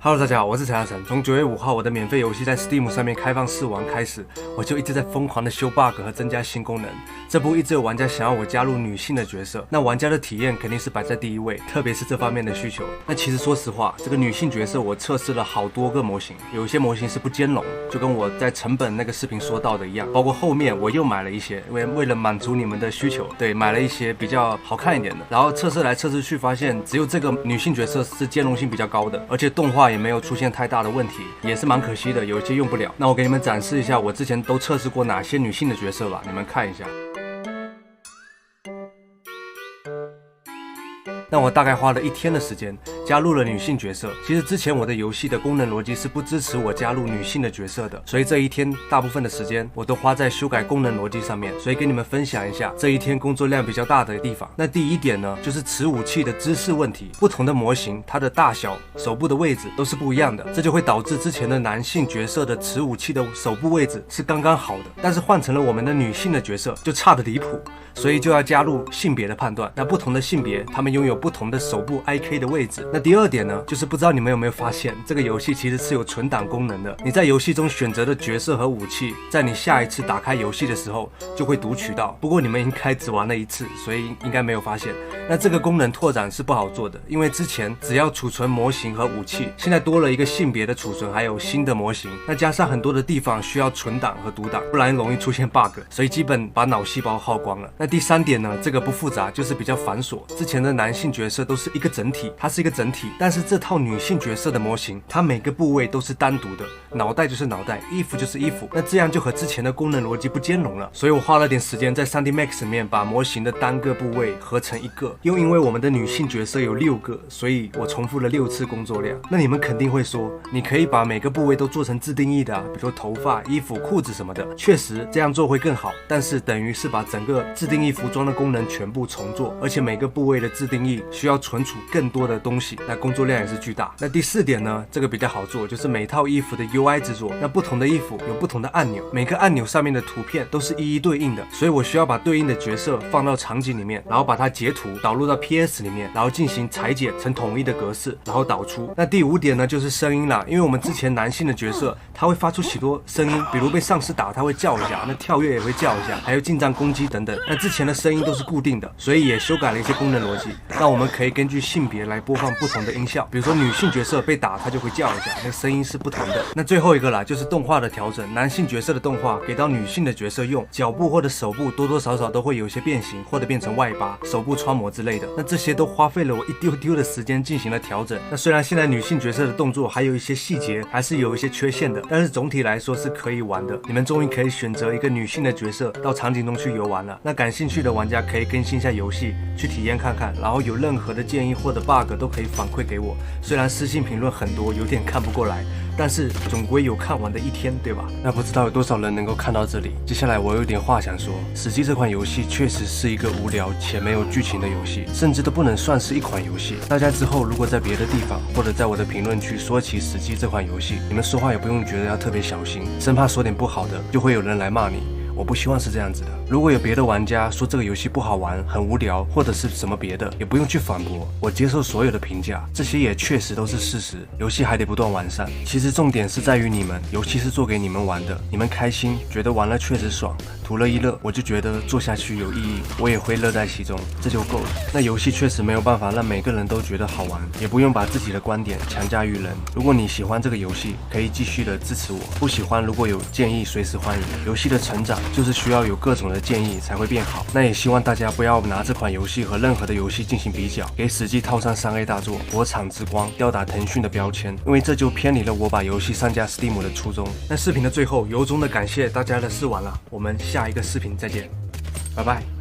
Hello， 大家好，我是陈嘉诚。从9月5号我的免费游戏在 Steam 上面开放试玩开始，我就一直在疯狂的修 bug 和增加新功能。这部一直有玩家想要我加入女性的角色，那玩家的体验肯定是摆在第一位，特别是这方面的需求。那其实说实话，这个女性角色我测试了好多个模型，有一些模型是不兼容，就跟我在成本那个视频说到的一样。包括后面我又买了一些，为了满足你们的需求，对，买了一些比较好看一点的。然后测试来测试去，发现只有这个女性角色是兼容性比较高的，而且动画也没有出现太大的问题，也是蛮可惜的，有一些用不了。那我给你们展示一下我之前都测试过哪些女性的角色吧，你们看一下。那我大概花了1天的时间加入了女性角色。其实之前我的游戏的功能逻辑是不支持我加入女性的角色的，所以这一天大部分的时间我都花在修改功能逻辑上面。所以跟你们分享一下这一天工作量比较大的地方。那第一点呢，就是持武器的姿势问题。不同的模型，它的大小、手部的位置都是不一样的，这就会导致之前的男性角色的持武器的手部位置是刚刚好的，但是换成了我们的女性的角色就差得离谱。所以就要加入性别的判断。那不同的性别，他们拥有不同的手部 IK 的位置。那第二点呢，就是不知道你们有没有发现，这个游戏其实是有存档功能的。你在游戏中选择的角色和武器，在你下一次打开游戏的时候就会读取到。不过你们应该只玩了1次，所以应该没有发现。那这个功能拓展是不好做的，因为之前只要储存模型和武器，现在多了一个性别的储存，还有新的模型。那加上很多的地方需要存档和读档，不然容易出现 bug， 所以基本把脑细胞耗光了。那第3点呢，这个不复杂，就是比较繁琐。之前的男性角色都是一个整体，它是一个整体，但是这套女性角色的模型，它每个部位都是单独的，脑袋就是脑袋，衣服就是衣服，那这样就和之前的功能逻辑不兼容了。所以我花了点时间在 3D Max 里面把模型的单个部位合成一个，又因为我们的女性角色有6个，所以我重复了6次工作量。那你们肯定会说，你可以把每个部位都做成自定义的啊，比如说头发、衣服、裤子什么的，确实这样做会更好，但是等于是把整个自定义服装的功能全部重做，而且每个部位的自定义需要存储更多的东西，那工作量也是巨大。那第4点呢，这个比较好做，就是每套衣服的 UI 制作。那不同的衣服有不同的按钮，每个按钮上面的图片都是一一对应的，所以我需要把对应的角色放到场景里面，然后把它截图导入到 PS 里面，然后进行裁剪成统一的格式，然后导出。那第5点呢，就是声音啦，因为我们之前男性的角色他会发出许多声音，比如被上司打他会叫一下，那跳跃也会叫一下，还有近战攻击等等。那之前的声音都是固定的，所以也修改了一些功能逻辑。那我们可以根据性别来播放不同的音效，比如说女性角色被打，她就会叫一下，那个声音是不同的。那最后一个啦，就是动画的调整。男性角色的动画给到女性的角色用，脚部或者手部多多少少都会有一些变形，或者变成外八、手部穿模之类的。那这些都花费了我一丢丢的时间进行了调整。那虽然现在女性角色的动作还有一些细节还是有一些缺陷的，但是总体来说是可以玩的。你们终于可以选择一个女性的角色到场景中去游玩了。那感兴趣的玩家可以更新一下游戏去体验看看，然后有任何的建议或者 bug 都可以反馈给我。虽然私信评论很多，有点看不过来，但是总归有看完的一天，对吧？那不知道有多少人能够看到这里。接下来我有点话想说，死寂这款游戏确实是一个无聊且没有剧情的游戏，甚至都不能算是一款游戏。大家之后如果在别的地方或者在我的评论区说起死寂这款游戏，你们说话也不用觉得要特别小心，生怕说点不好的就会有人来骂你。我不希望是这样子的。如果有别的玩家说这个游戏不好玩、很无聊，或者是什么别的，也不用去反驳，我接受所有的评价，这些也确实都是事实。游戏还得不断完善，其实重点是在于你们，游戏是做给你们玩的，你们开心，觉得玩了确实爽，图了一乐，我就觉得做下去有意义，我也会乐在其中，这就够了。那游戏确实没有办法让每个人都觉得好玩，也不用把自己的观点强加于人。如果你喜欢这个游戏，可以继续的支持我；不喜欢，如果有建议，随时欢迎。游戏的成长就是需要有各种的建议才会变好。那也希望大家不要拿这款游戏和任何的游戏进行比较，给死寂套上3A 大作、国产之光、吊打腾讯的标签，因为这就偏离了我把游戏上架 Steam 的初衷。那视频的最后，由衷的感谢大家的试玩了，我们下一个视频再见，拜拜。